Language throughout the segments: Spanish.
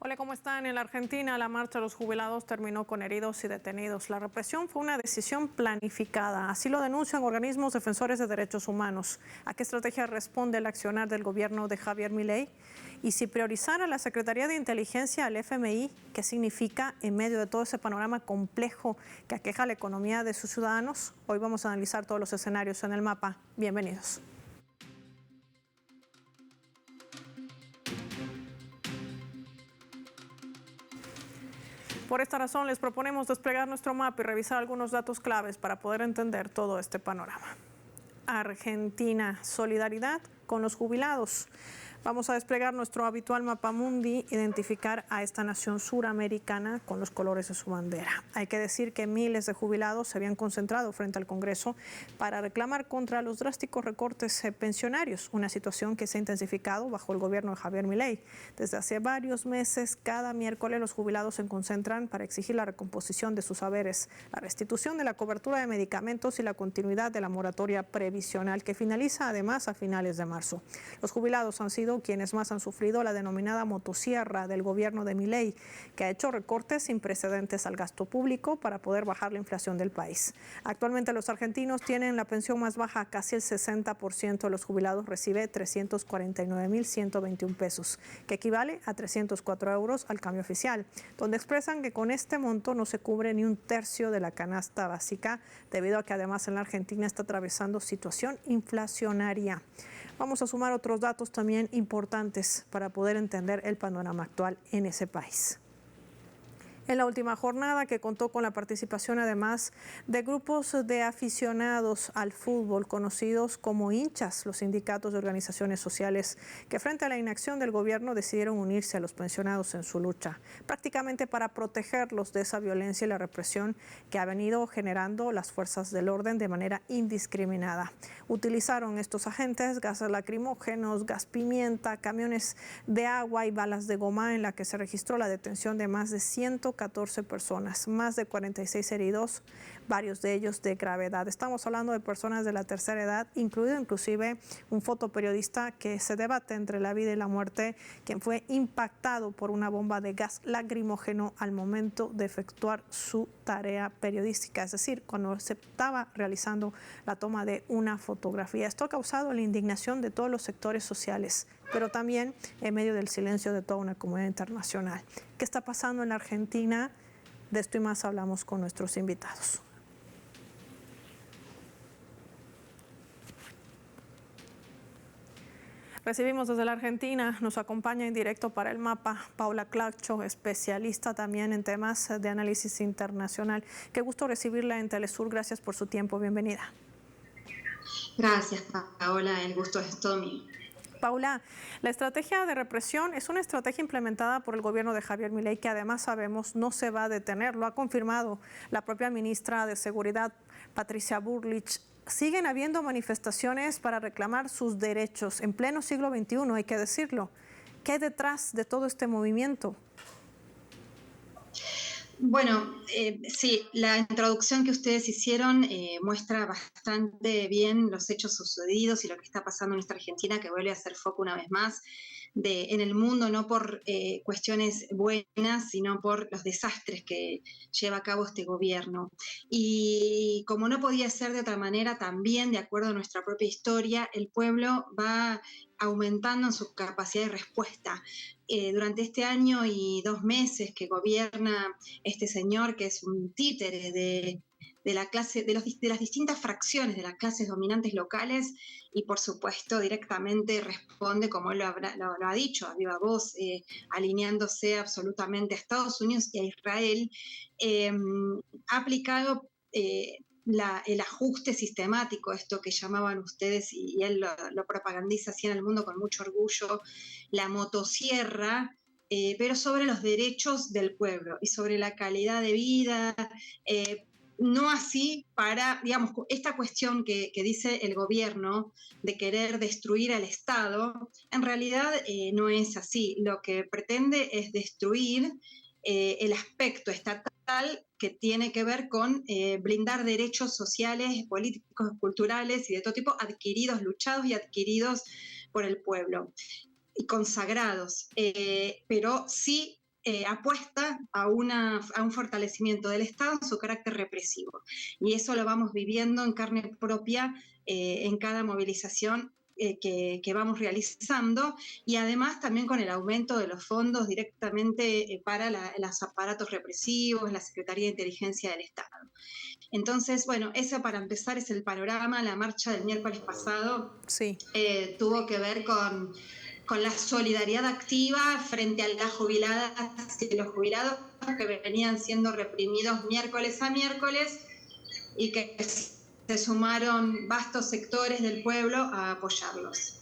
Hola, ¿cómo están? En la Argentina, la marcha de los jubilados terminó con heridos y detenidos. La represión fue una decisión planificada. Así lo denuncian organismos defensores de derechos humanos. ¿A qué estrategia responde el accionar del gobierno de Javier Milei? Y si priorizar a la Secretaría de Inteligencia, al FMI, ¿qué significa en medio de todo ese panorama complejo que aqueja la economía de sus ciudadanos? Hoy vamos a analizar todos los escenarios en el mapa. Bienvenidos. Por esta razón les proponemos desplegar nuestro mapa y revisar algunos datos claves para poder entender todo este panorama. Argentina, solidaridad con los jubilados. Vamos a desplegar nuestro habitual mapa mundi, identificar a esta nación suramericana con los colores de su bandera. Hay que decir que miles de jubilados se habían concentrado frente al Congreso para reclamar contra los drásticos recortes pensionarios, una situación que se ha intensificado bajo el gobierno de Javier Milei. Desde hace varios meses, cada miércoles los jubilados se concentran para exigir la recomposición de sus haberes, la restitución de la cobertura de medicamentos y la continuidad de la moratoria previsional que finaliza además a finales de marzo. Los jubilados han sido quienes más han sufrido la denominada motosierra del gobierno de Milei, que ha hecho recortes sin precedentes al gasto público para poder bajar la inflación del país. Actualmente los argentinos tienen la pensión más baja, casi el 60% de los jubilados recibe 349.121 pesos, que equivale a 304 euros al cambio oficial, donde expresan que con este monto no se cubre ni un tercio de la canasta básica, debido a que además en la Argentina está atravesando situación inflacionaria. Vamos a sumar otros datos también importantes para poder entender el panorama actual en ese país. En la última jornada, que contó con la participación además de grupos de aficionados al fútbol conocidos como hinchas, los sindicatos de organizaciones sociales que frente a la inacción del gobierno decidieron unirse a los pensionados en su lucha, prácticamente para protegerlos de esa violencia y la represión que ha venido generando las fuerzas del orden de manera indiscriminada. Utilizaron estos agentes gases lacrimógenos, gas pimienta, camiones de agua y balas de goma, en la que se registró la detención de más de 114 personas, más de 46 heridos, varios de ellos de gravedad. Estamos hablando de personas de la tercera edad, incluido inclusive un fotoperiodista que se debate entre la vida y la muerte, quien fue impactado por una bomba de gas lacrimógeno al momento de efectuar su tarea periodística, es decir, cuando se estaba realizando la toma de una fotografía. Esto ha causado la indignación de todos los sectores sociales, pero también en medio del silencio de toda una comunidad internacional. ¿Qué está pasando en la Argentina? De esto y más hablamos con nuestros invitados. Recibimos desde la Argentina, nos acompaña en directo para el mapa Paula Clacho, especialista también en temas de análisis internacional. Qué gusto recibirla en Telesur, gracias por su tiempo, bienvenida. Gracias, Paola, el gusto es todo mío. Paula, la estrategia de represión es una estrategia implementada por el gobierno de Javier Milei, que además sabemos no se va a detener. Lo ha confirmado la propia ministra de Seguridad, Patricia Bullrich. Siguen habiendo manifestaciones para reclamar sus derechos en pleno siglo XXI, hay que decirlo. ¿Qué hay detrás de todo este movimiento? Bueno, sí, la introducción que ustedes hicieron muestra bastante bien los hechos sucedidos y lo que está pasando en nuestra Argentina, que vuelve a hacer foco una vez más en el mundo, no por cuestiones buenas, sino por los desastres que lleva a cabo este gobierno. Y como no podía ser de otra manera, también, de acuerdo a nuestra propia historia, el pueblo va aumentando en su capacidad de respuesta. Durante este año y 2 meses que gobierna este señor, que es un títere de la clase, de las distintas fracciones de las clases dominantes locales, y por supuesto directamente responde, como él lo ha dicho a viva voz, alineándose absolutamente a Estados Unidos y a Israel, ha aplicado el ajuste sistemático, esto que llamaban ustedes, y él lo propagandiza así en el mundo con mucho orgullo, la motosierra, pero sobre los derechos del pueblo y sobre la calidad de vida, no así para, digamos, esta cuestión que dice el gobierno de querer destruir al Estado, en realidad no es así. Lo que pretende es destruir el aspecto estatal que tiene que ver con blindar derechos sociales, políticos, culturales y de todo tipo adquiridos, luchados y adquiridos por el pueblo y consagrados, pero sí apuesta a un fortalecimiento del Estado en su carácter represivo. Y eso lo vamos viviendo en carne propia en cada movilización que vamos realizando, y además también con el aumento de los fondos directamente para los aparatos represivos, la Secretaría de Inteligencia del Estado. Entonces, bueno, eso para empezar es el panorama. La marcha del miércoles pasado Sí. Tuvo que ver con la solidaridad activa frente a las jubiladas y los jubilados que venían siendo reprimidos miércoles a miércoles y que se sumaron vastos sectores del pueblo a apoyarlos.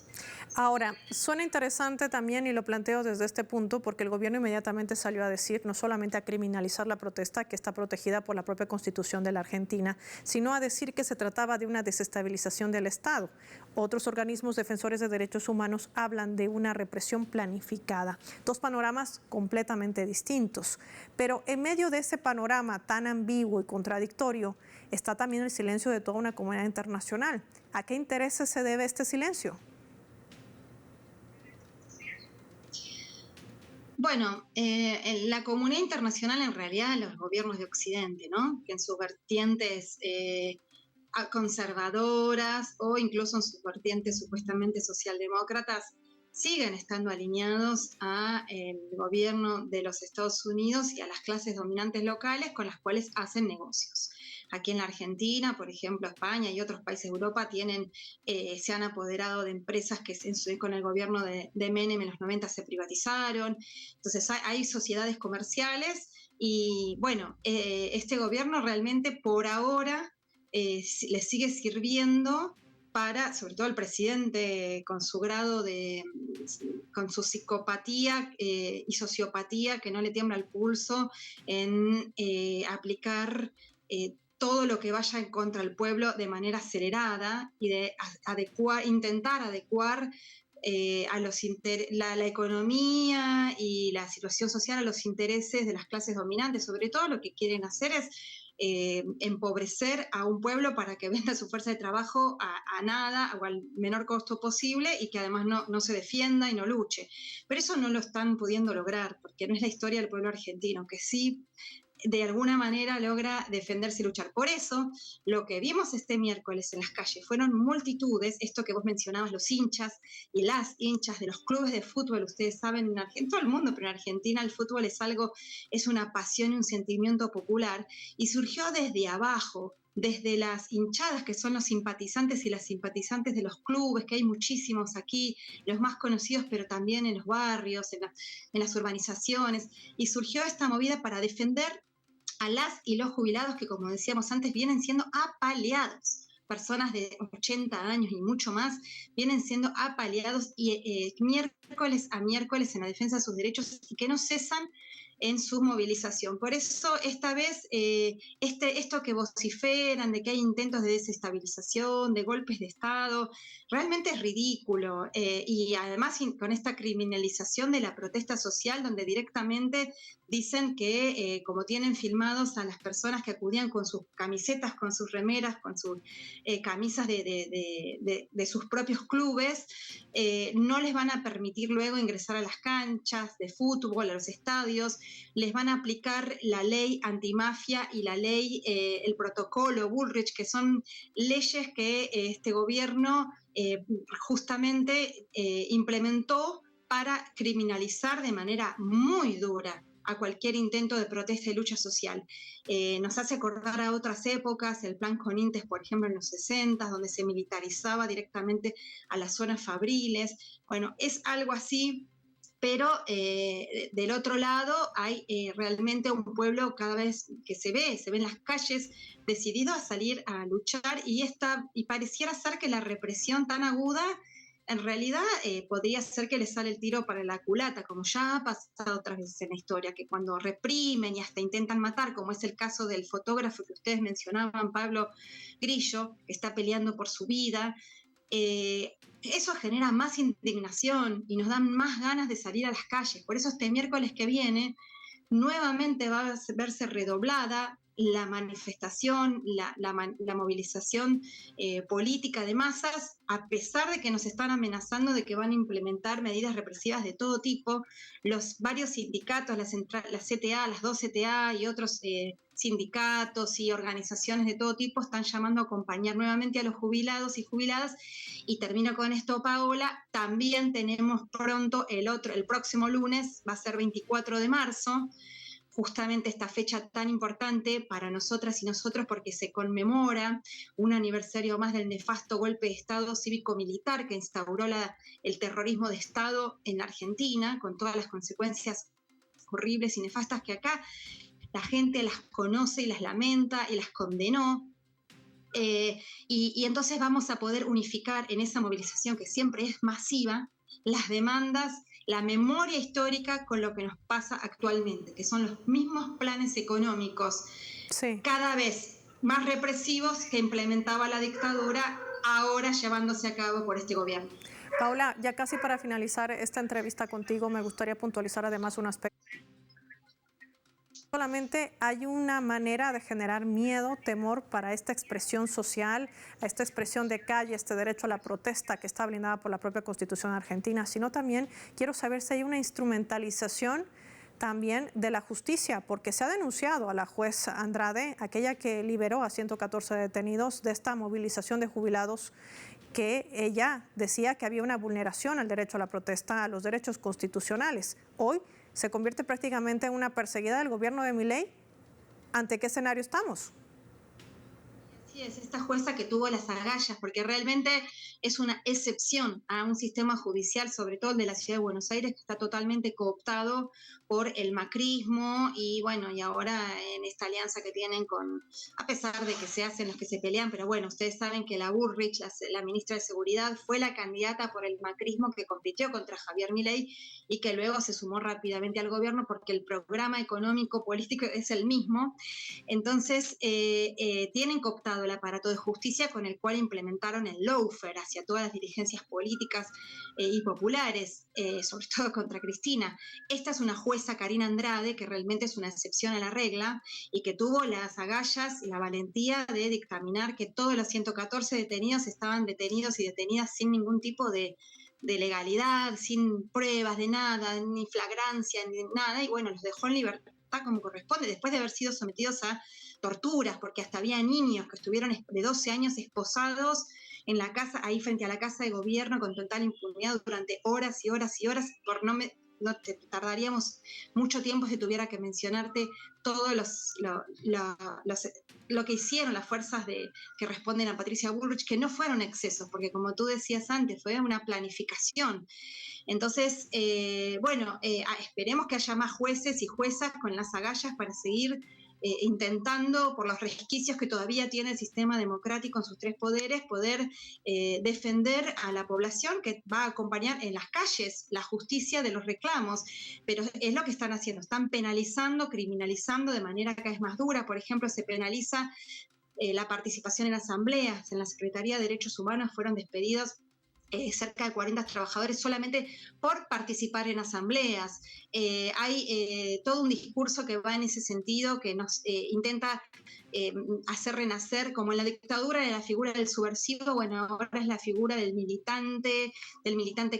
Ahora, suena interesante también, y lo planteo desde este punto, porque el gobierno inmediatamente salió a decir, no solamente a criminalizar la protesta, que está protegida por la propia Constitución de la Argentina, sino a decir que se trataba de una desestabilización del Estado. Otros organismos defensores de derechos humanos hablan de una represión planificada. Dos panoramas completamente distintos. Pero en medio de ese panorama tan ambiguo y contradictorio, está también el silencio de toda una comunidad internacional. ¿A qué intereses se debe este silencio? Bueno, la comunidad internacional, en realidad los gobiernos de Occidente, ¿no? Que en sus vertientes conservadoras o incluso en sus vertientes supuestamente socialdemócratas, siguen estando alineados al gobierno de los Estados Unidos y a las clases dominantes locales con las cuales hacen negocios. Aquí en la Argentina, por ejemplo, España y otros países de Europa se han apoderado de empresas que con el gobierno de Menem en los 90 se privatizaron. Entonces hay sociedades comerciales y bueno, este gobierno realmente por ahora le sigue sirviendo para, sobre todo el presidente con su grado con su psicopatía y sociopatía que no le tiembla el pulso en aplicar todo lo que vaya en contra del pueblo de manera acelerada y de intentar adecuar la economía y la situación social a los intereses de las clases dominantes. Sobre todo lo que quieren hacer es empobrecer a un pueblo para que venda su fuerza de trabajo a nada o al menor costo posible y que además no se defienda y no luche. Pero eso no lo están pudiendo lograr, porque no es la historia del pueblo argentino, que sí de alguna manera logra defenderse y luchar. Por eso, lo que vimos este miércoles en las calles fueron multitudes, esto que vos mencionabas, los hinchas y las hinchas de los clubes de fútbol. Ustedes saben, en todo el mundo, pero en Argentina el fútbol es una pasión y un sentimiento popular, y surgió desde abajo, desde las hinchadas, que son los simpatizantes y las simpatizantes de los clubes, que hay muchísimos aquí, los más conocidos, pero también en los barrios, en las urbanizaciones, y surgió esta movida para defender a las y los jubilados que, como decíamos antes, vienen siendo apaleados. Personas de 80 años y mucho más vienen siendo apaleados y miércoles a miércoles en la defensa de sus derechos y que no cesan en su movilización. Por eso, esta vez, esto que vociferan de que hay intentos de desestabilización, de golpes de Estado, realmente es ridículo. Y además con esta criminalización de la protesta social, donde directamente dicen que como tienen filmados a las personas que acudían con sus camisetas, con sus remeras, con sus camisas de sus propios clubes, no les van a permitir luego ingresar a las canchas de fútbol, a los estadios, les van a aplicar la ley antimafia y la ley, el protocolo Bullrich, que son leyes que este gobierno justamente implementó para criminalizar de manera muy dura a cualquier intento de protesta y lucha social. Nos hace acordar a otras épocas, el plan Conintes, por ejemplo, en los 60, donde se militarizaba directamente a las zonas fabriles. Bueno, es algo así, pero del otro lado hay realmente un pueblo cada vez que se ve en las calles decidido a salir a luchar y pareciera ser que la represión tan aguda en realidad podría ser que le sale el tiro para la culata, como ya ha pasado otras veces en la historia, que cuando reprimen y hasta intentan matar, como es el caso del fotógrafo que ustedes mencionaban, Pablo Grillo, que está peleando por su vida, eso genera más indignación y nos dan más ganas de salir a las calles. Por eso este miércoles que viene nuevamente va a verse redoblada la manifestación, la movilización política de masas, a pesar de que nos están amenazando de que van a implementar medidas represivas de todo tipo. Los varios sindicatos, la CTA, las dos CTA y otros sindicatos y organizaciones de todo tipo están llamando a acompañar nuevamente a los jubilados y jubiladas. Y termino con esto, Paola, también tenemos pronto el próximo lunes, va a ser 24 de marzo, justamente esta fecha tan importante para nosotras y nosotros porque se conmemora un aniversario más del nefasto golpe de Estado cívico-militar que instauró el terrorismo de Estado en la Argentina, con todas las consecuencias horribles y nefastas que acá la gente las conoce y las lamenta y las condenó. Y entonces vamos a poder unificar en esa movilización que siempre es masiva las demandas, la memoria histórica con lo que nos pasa actualmente, que son los mismos planes económicos cada vez más represivos que implementaba la dictadura, ahora llevándose a cabo por este gobierno. Paula, ya casi para finalizar esta entrevista contigo, me gustaría puntualizar además un aspecto. Solamente hay una manera de generar miedo, temor para esta expresión social, a esta expresión de calle, este derecho a la protesta que está blindada por la propia Constitución argentina, sino también quiero saber si hay una instrumentalización también de la justicia, porque se ha denunciado a la juez Andrade, aquella que liberó a 114 detenidos de esta movilización de jubilados, que ella decía que había una vulneración al derecho a la protesta, a los derechos constitucionales. Hoy se convierte prácticamente en una perseguida del gobierno de Milei. ¿Ante qué escenario estamos? Sí, es esta jueza que tuvo las agallas, porque realmente es una excepción a un sistema judicial, sobre todo el de la Ciudad de Buenos Aires, que está totalmente cooptado por el macrismo y bueno, y ahora en esta alianza que tienen a pesar de que se hacen los que se pelean, pero bueno, ustedes saben que la Bullrich, la ministra de Seguridad, fue la candidata por el macrismo que compitió contra Javier Milei y que luego se sumó rápidamente al gobierno porque el programa económico político es el mismo. Entonces, tienen cooptado el aparato de justicia con el cual implementaron el lawfare hacia todas las dirigencias políticas y populares, sobre todo contra Cristina. Esta es una jueza, Karina Andrade, que realmente es una excepción a la regla y que tuvo las agallas y la valentía de dictaminar que todos los 114 detenidos estaban detenidos y detenidas sin ningún tipo de legalidad, sin pruebas de nada, ni flagrancia, ni nada, y bueno, los dejó en libertad como corresponde, después de haber sido sometidos a torturas, porque hasta había niños que estuvieron de 12 años esposados en la casa, ahí frente a la casa de gobierno, con total impunidad durante horas y horas y horas, no te tardaríamos mucho tiempo si tuviera que mencionarte todo lo que hicieron las fuerzas que responden a Patricia Bullrich, que no fueron excesos, porque como tú decías antes, fue una planificación. Entonces, esperemos que haya más jueces y juezas con las agallas para seguir intentando, por los resquicios que todavía tiene el sistema democrático en sus tres poderes, poder defender a la población que va a acompañar en las calles la justicia de los reclamos. Pero es lo que están haciendo, están penalizando, criminalizando de manera cada vez más dura. Por ejemplo, se penaliza la participación en asambleas. En la Secretaría de Derechos Humanos fueron despedidos cerca de 40 trabajadores solamente por participar en asambleas. Hay todo un discurso que va en ese sentido, que nos intenta hacer renacer, como en la dictadura de la figura del subversivo, bueno, ahora es la figura del militante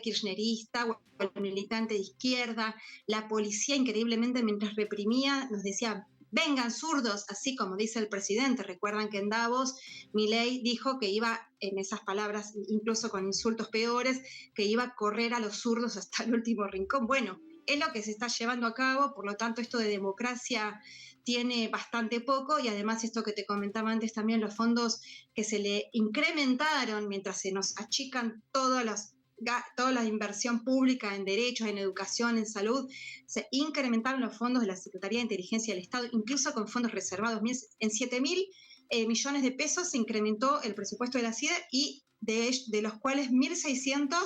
kirchnerista, o el militante de izquierda. La policía, increíblemente, mientras reprimía, nos decía: vengan zurdos, así como dice el presidente. Recuerdan que en Davos Milei dijo que iba, en esas palabras, incluso con insultos peores, que iba a correr a los zurdos hasta el último rincón. Bueno, es lo que se está llevando a cabo, por lo tanto esto de democracia tiene bastante poco, y además esto que te comentaba antes también, los fondos que se le incrementaron mientras se nos achican toda la inversión pública en derechos, en educación, en salud, se incrementaron los fondos de la Secretaría de Inteligencia del Estado, incluso con fondos reservados. En 7.000 millones de pesos se incrementó el presupuesto de la CIDE, y de los cuales 1.600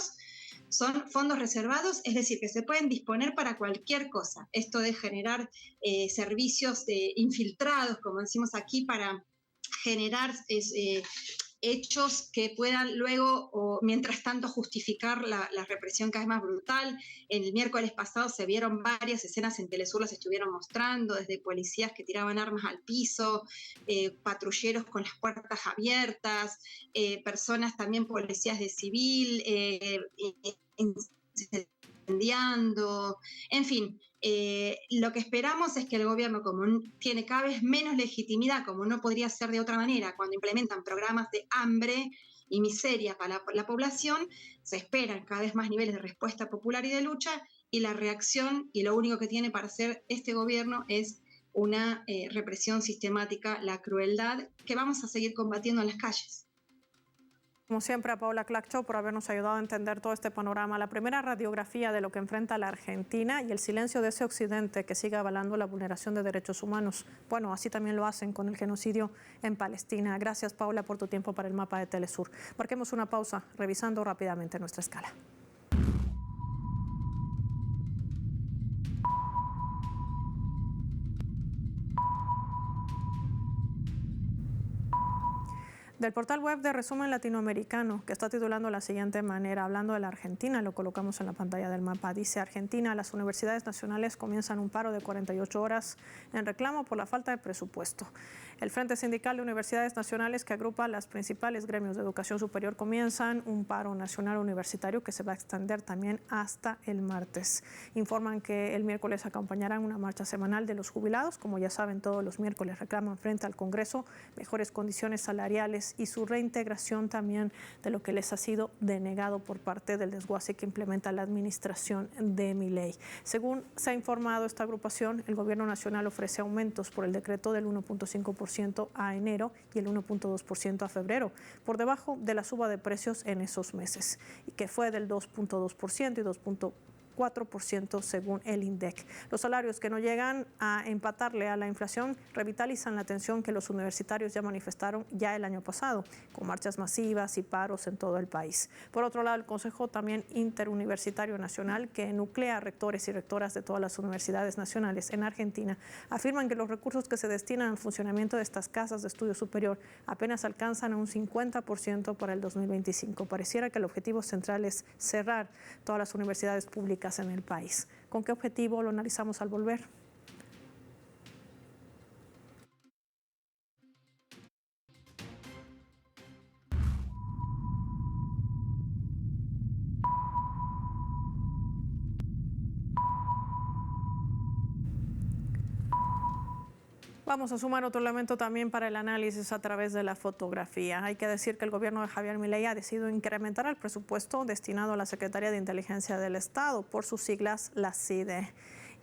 son fondos reservados, es decir, que se pueden disponer para cualquier cosa. Esto de generar servicios infiltrados, como decimos aquí, para generar hechos que puedan luego o mientras tanto justificar la represión cada vez más brutal. El miércoles pasado se vieron varias escenas en Telesur, las estuvieron mostrando, desde policías que tiraban armas al piso, patrulleros con las puertas abiertas, personas también policías de civil, incendiando, en fin. Lo que esperamos es que el gobierno, como tiene cada vez menos legitimidad, como no podría ser de otra manera, cuando implementan programas de hambre y miseria para la población, se esperan cada vez más niveles de respuesta popular y de lucha, y la reacción, y lo único que tiene para hacer este gobierno es una represión sistemática, la crueldad, que vamos a seguir combatiendo en las calles. Como siempre, a Paula Claccho por habernos ayudado a entender todo este panorama, la primera radiografía de lo que enfrenta la Argentina y el silencio de ese occidente que sigue avalando la vulneración de derechos humanos. Bueno, así también lo hacen con el genocidio en Palestina. Gracias, Paula, por tu tiempo para el mapa de Telesur. Marquemos una pausa, revisando rápidamente nuestra escala. Del portal web de Resumen Latinoamericano, que está titulando de la siguiente manera, hablando de la Argentina, lo colocamos en la pantalla del mapa. Dice: Argentina, las universidades nacionales comienzan un paro de 48 horas en reclamo por la falta de presupuesto. El Frente Sindical de Universidades Nacionales, que agrupa las principales gremios de educación superior, comienzan un paro nacional universitario que se va a extender también hasta el martes. Informan que el miércoles acompañarán una marcha semanal de los jubilados. Como ya saben, todos los miércoles reclaman frente al Congreso mejores condiciones salariales y su reintegración también de lo que les ha sido denegado por parte del desguace que implementa la administración de Milei. Según se ha informado esta agrupación, el gobierno nacional ofrece aumentos por el decreto del 1.5% a enero y el 1.2% a febrero, por debajo de la suba de precios en esos meses, y que fue del 2.2% y 2.4% según el INDEC. Los salarios que no llegan a empatarle a la inflación revitalizan la tensión que los universitarios ya manifestaron ya el año pasado, con marchas masivas y paros en todo el país. Por otro lado, el Consejo también Interuniversitario Nacional, que nuclea a rectores y rectoras de todas las universidades nacionales en Argentina, afirman que los recursos que se destinan al funcionamiento de estas casas de estudio superior apenas alcanzan a un 50% para el 2025. Pareciera que el objetivo central es cerrar todas las universidades públicas en el país. ¿Con qué objetivo? Lo analizamos al volver. Vamos a sumar otro elemento también para el análisis a través de la fotografía. Hay que decir que el gobierno de Javier Milei ha decidido incrementar el presupuesto destinado a la Secretaría de Inteligencia del Estado, por sus siglas, la CIDE.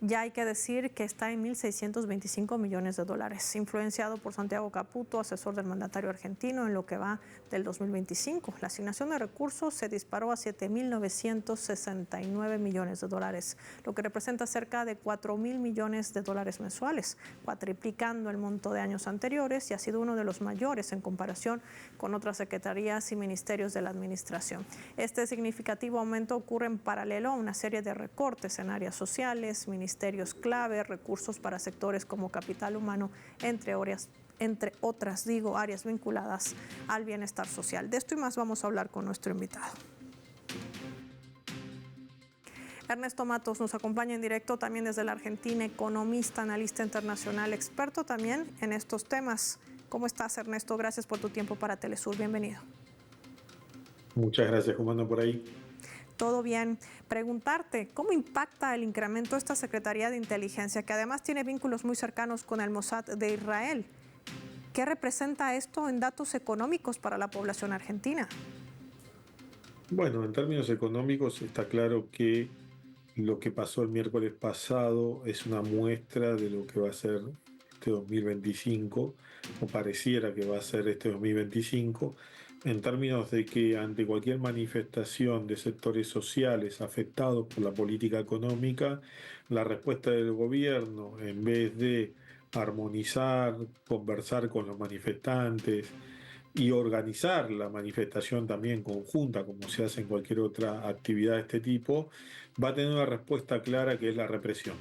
Ya hay que decir que está en 1.625 millones de dólares, influenciado por Santiago Caputo, asesor del mandatario argentino, en lo que va del 2025. La asignación de recursos se disparó a 7.969 millones de dólares, lo que representa cerca de 4.000 millones de dólares mensuales, cuatriplicando el monto de años anteriores, y ha sido uno de los mayores en comparación con otras secretarías y ministerios de la administración. Este significativo aumento ocurre en paralelo a una serie de recortes en áreas sociales, ministerios clave, recursos para sectores como capital humano, entre otras áreas vinculadas al bienestar social. De esto y más vamos a hablar con nuestro invitado. Ernesto Matos nos acompaña en directo también desde la Argentina, economista, analista internacional, experto también en estos temas. ¿Cómo estás, Ernesto? Gracias por tu tiempo para Telesur. Bienvenido. Muchas gracias. ¿Cómo andan por ahí? Todo bien. Preguntarte, ¿cómo impacta el incremento de esta Secretaría de Inteligencia, que además tiene vínculos muy cercanos con el Mossad de Israel? ¿Qué representa esto en datos económicos para la población argentina? Bueno, en términos económicos está claro que lo que pasó el miércoles pasado es una muestra de lo que va a ser este 2025, o pareciera que va a ser este 2025, en términos de que ante cualquier manifestación de sectores sociales afectados por la política económica, la respuesta del gobierno, en vez de armonizar, conversar con los manifestantes y organizar la manifestación también conjunta, como se hace en cualquier otra actividad de este tipo, va a tener una respuesta clara, que es la represión.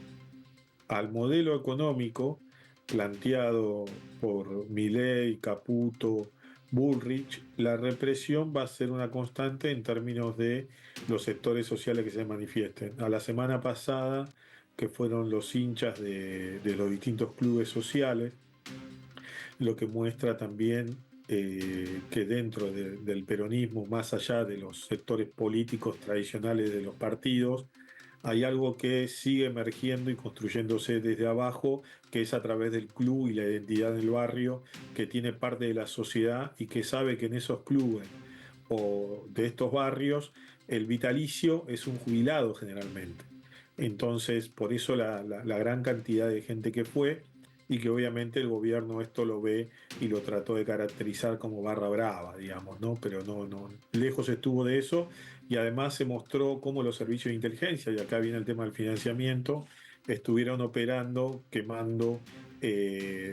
Al modelo económico planteado por Milei, Caputo, Bullrich, la represión va a ser una constante en términos de los sectores sociales que se manifiesten. A la semana pasada, que fueron los hinchas de los distintos clubes sociales, lo que muestra también que dentro del peronismo, más allá de los sectores políticos tradicionales de los partidos, hay algo que sigue emergiendo y construyéndose desde abajo, que es a través del club y la identidad del barrio, que tiene parte de la sociedad y que sabe que en esos clubes o de estos barrios el vitalicio es un jubilado generalmente. Entonces, por eso la gran cantidad de gente que fue y que obviamente el gobierno esto lo ve y lo trató de caracterizar como barra brava, digamos, ¿no? Pero no, lejos estuvo de eso y además se mostró cómo los servicios de inteligencia, y acá viene el tema del financiamiento, estuvieron operando, quemando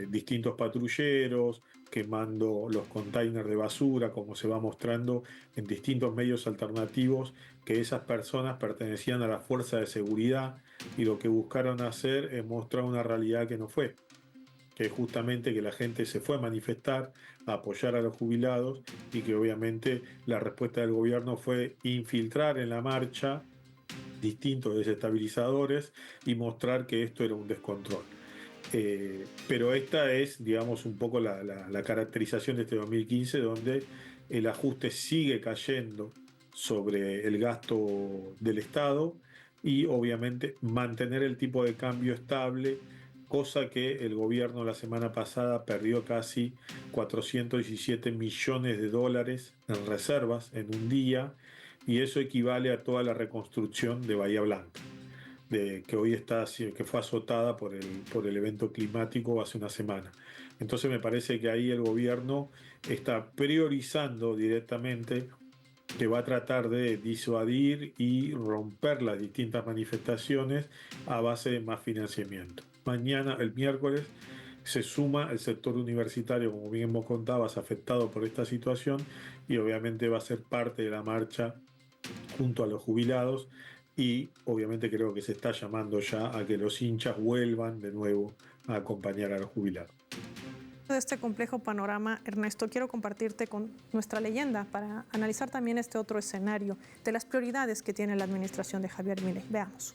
distintos patrulleros, quemando los containers de basura, como se va mostrando en distintos medios alternativos, que esas personas pertenecían a la fuerza de seguridad y lo que buscaron hacer es mostrar una realidad que no fue, que es justamente que la gente se fue a manifestar, a apoyar a los jubilados y que obviamente la respuesta del gobierno fue infiltrar en la marcha distintos desestabilizadores y mostrar que esto era un descontrol. Pero esta es, digamos, un poco la caracterización de este 2015, donde el ajuste sigue cayendo sobre el gasto del Estado y obviamente mantener el tipo de cambio estable, cosa que el gobierno la semana pasada perdió casi 417 millones de dólares en reservas en un día, y eso equivale a toda la reconstrucción de Bahía Blanca, que hoy está, que fue azotada por el evento climático hace una semana. Entonces me parece que ahí el gobierno está priorizando directamente que va a tratar de disuadir y romper las distintas manifestaciones a base de más financiamiento. Mañana, el miércoles, se suma el sector universitario, como bien vos contabas, afectado por esta situación, y obviamente va a ser parte de la marcha junto a los jubilados, y obviamente creo que se está llamando ya a que los hinchas vuelvan de nuevo a acompañar a los jubilados. De este complejo panorama, Ernesto, quiero compartirte con nuestra leyenda para analizar también este otro escenario de las prioridades que tiene la administración de Javier Milei. Veamos.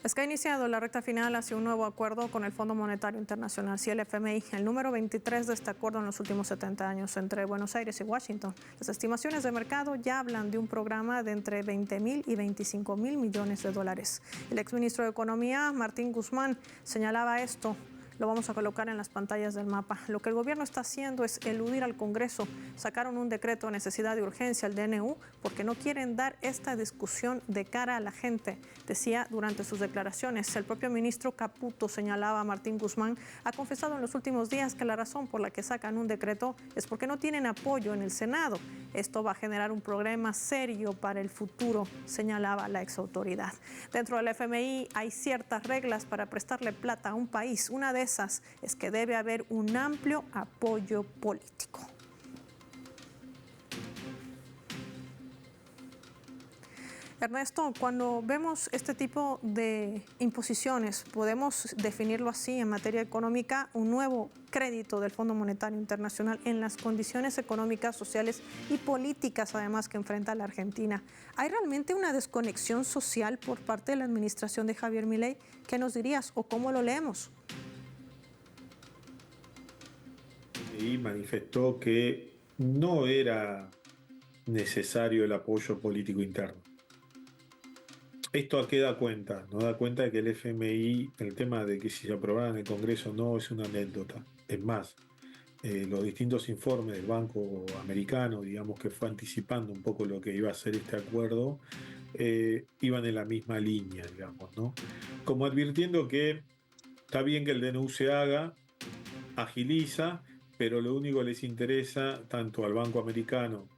Es que ha iniciado la recta final hacia un nuevo acuerdo con el Fondo Monetario Internacional, sí, el FMI, el número 23 de este acuerdo en los últimos 70 años entre Buenos Aires y Washington. Las estimaciones de mercado ya hablan de un programa de entre 20.000 y 25.000 millones de dólares. El exministro de Economía, Martín Guzmán, señalaba esto. Lo vamos a colocar en las pantallas del mapa. Lo que el gobierno está haciendo es eludir al Congreso. Sacaron un decreto de necesidad de urgencia al DNU porque no quieren dar esta discusión de cara a la gente, decía durante sus declaraciones. El propio ministro Caputo, señalaba a Martín Guzmán, ha confesado en los últimos días que la razón por la que sacan un decreto es porque no tienen apoyo en el Senado. Esto va a generar un problema serio para el futuro, señalaba la exautoridad. Dentro del FMI hay ciertas reglas para prestarle plata a un país. Una de esas es que debe haber un amplio apoyo político. Ernesto, cuando vemos este tipo de imposiciones, podemos definirlo así en materia económica, un nuevo crédito del Fondo Monetario Internacional en las condiciones económicas, sociales y políticas, además, que enfrenta la Argentina. ¿Hay realmente una desconexión social por parte de la administración de Javier Milei? ¿Qué nos dirías o cómo lo leemos? Y manifestó que no era necesario el apoyo político interno. Esto a qué da cuenta, nos da cuenta de que el FMI, el tema de que si se aprobara en el Congreso no es una anécdota. Es más, los distintos informes del Banco Americano, digamos, que fue anticipando un poco lo que iba a ser este acuerdo, iban en la misma línea, digamos, ¿no? Como advirtiendo que está bien que el DNU se haga, agiliza, pero lo único que les interesa tanto al Banco Americano,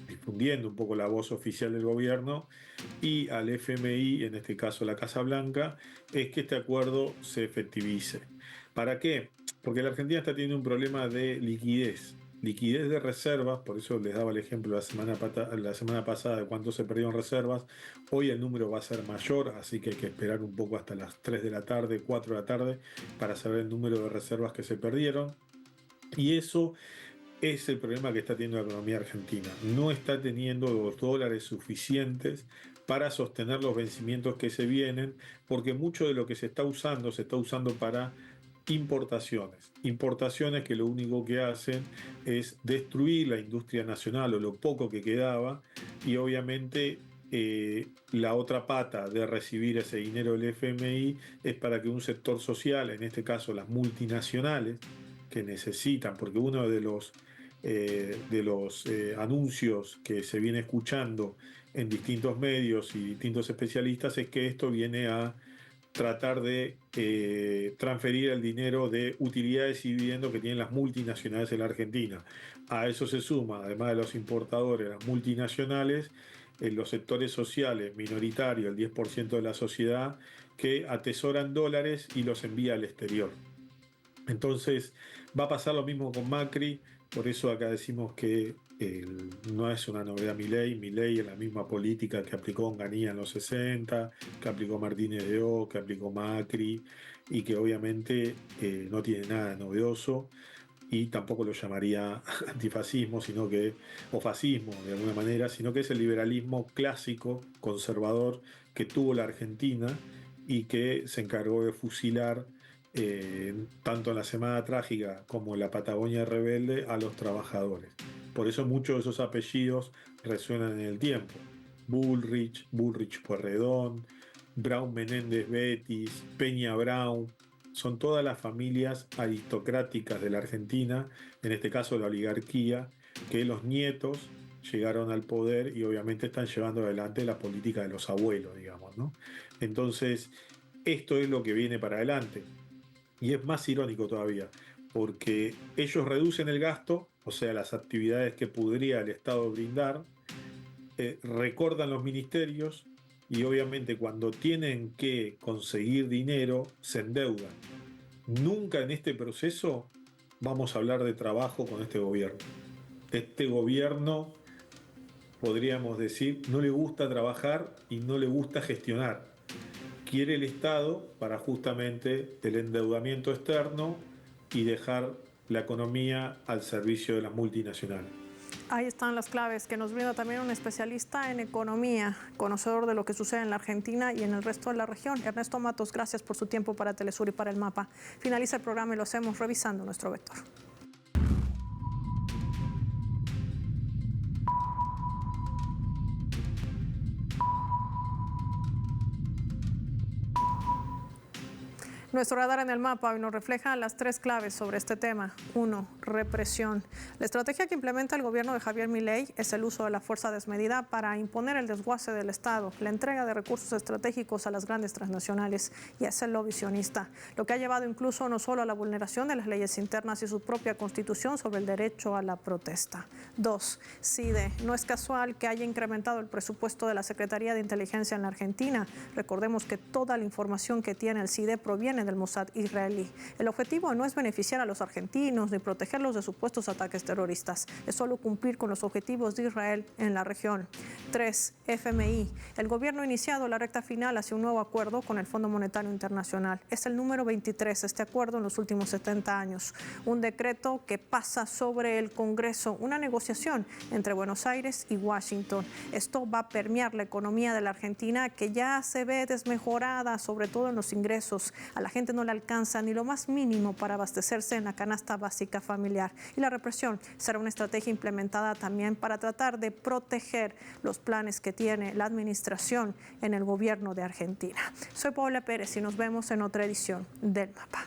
difundiendo un poco la voz oficial del gobierno, y al FMI, en este caso la Casa Blanca, es que este acuerdo se efectivice. ¿Para qué? Porque la Argentina está teniendo un problema de liquidez liquidez de reservas, por eso les daba el ejemplo la semana pasada de cuánto se perdieron reservas. Hoy el número va a ser mayor, así que hay que esperar un poco hasta las 3 de la tarde, 4 de la tarde, para saber el número de reservas que se perdieron. Y eso es el problema que está teniendo la economía argentina. No está teniendo los dólares suficientes para sostener los vencimientos que se vienen, porque mucho de lo que se está usando para importaciones. Importaciones que lo único que hacen es destruir la industria nacional o lo poco que quedaba, y obviamente la otra pata de recibir ese dinero del FMI es para que un sector social, en este caso las multinacionales, que necesitan, porque uno de los anuncios que se viene escuchando en distintos medios y distintos especialistas es que esto viene a tratar de transferir el dinero de utilidades y dividendos que tienen las multinacionales en la Argentina. A eso se suma, además de los importadores, las multinacionales, en los sectores sociales minoritarios, el 10% de la sociedad, que atesoran dólares y los envía al exterior. Entonces va a pasar lo mismo con Macri, por eso acá decimos que no es una novedad Milei es la misma política que aplicó Onganía en los 60, que aplicó Martínez de O, que aplicó Macri, y que obviamente no tiene nada de novedoso, y tampoco lo llamaría antifascismo, o fascismo de alguna manera, sino que es el liberalismo clásico, conservador, que tuvo la Argentina y que se encargó de fusilar tanto en la Semana Trágica como en la Patagonia Rebelde a los trabajadores. Por eso muchos de esos apellidos resuenan en el tiempo. Bullrich Pueyrredón, Brown Menéndez Betis, Peña Brown, son todas las familias aristocráticas de la Argentina, en este caso la oligarquía, que los nietos llegaron al poder y obviamente están llevando adelante la política de los abuelos, digamos, ¿no? Entonces, esto es lo que viene para adelante. Y es más irónico todavía, porque ellos reducen el gasto, o sea, las actividades que podría el Estado brindar, recortan los ministerios y obviamente cuando tienen que conseguir dinero se endeudan. Nunca en este proceso vamos a hablar de trabajo con este gobierno. Este gobierno, podríamos decir, no le gusta trabajar y no le gusta gestionar. Quiere el Estado para justamente el endeudamiento externo y dejar la economía al servicio de las multinacionales. Ahí están las claves que nos brinda también un especialista en economía, conocedor de lo que sucede en la Argentina y en el resto de la región. Ernesto Matos, gracias por su tiempo para Telesur y para El Mapa. Finaliza el programa y lo hacemos revisando nuestro vector. Nuestro radar en El Mapa hoy nos refleja las 3 claves sobre este tema. 1. Represión. La estrategia que implementa el gobierno de Javier Milei es el uso de la fuerza desmedida para imponer el desguace del Estado, la entrega de recursos estratégicos a las grandes transnacionales y hacerlo visionista, lo que ha llevado incluso no solo a la vulneración de las leyes internas y su propia constitución sobre el derecho a la protesta. 2. CIDE. No es casual que haya incrementado el presupuesto de la Secretaría de Inteligencia en la Argentina. Recordemos que toda la información que tiene el CIDE proviene del Mossad israelí. El objetivo no es beneficiar a los argentinos ni protegerlos de supuestos ataques terroristas, es solo cumplir con los objetivos de Israel en la región. 3. FMI. El gobierno ha iniciado la recta final hacia un nuevo acuerdo con el Fondo Monetario Internacional. Es el número 23, este acuerdo en los últimos 70 años. Un decreto que pasa sobre el Congreso, una negociación entre Buenos Aires y Washington. Esto va a permear la economía de la Argentina, que ya se ve desmejorada, sobre todo en los ingresos. A la gente no le alcanza ni lo más mínimo para abastecerse en la canasta básica familiar. Y la represión será una estrategia implementada también para tratar de proteger los planes que tiene la administración en el gobierno de Argentina. Soy Paola Pérez y nos vemos en otra edición del Mapa.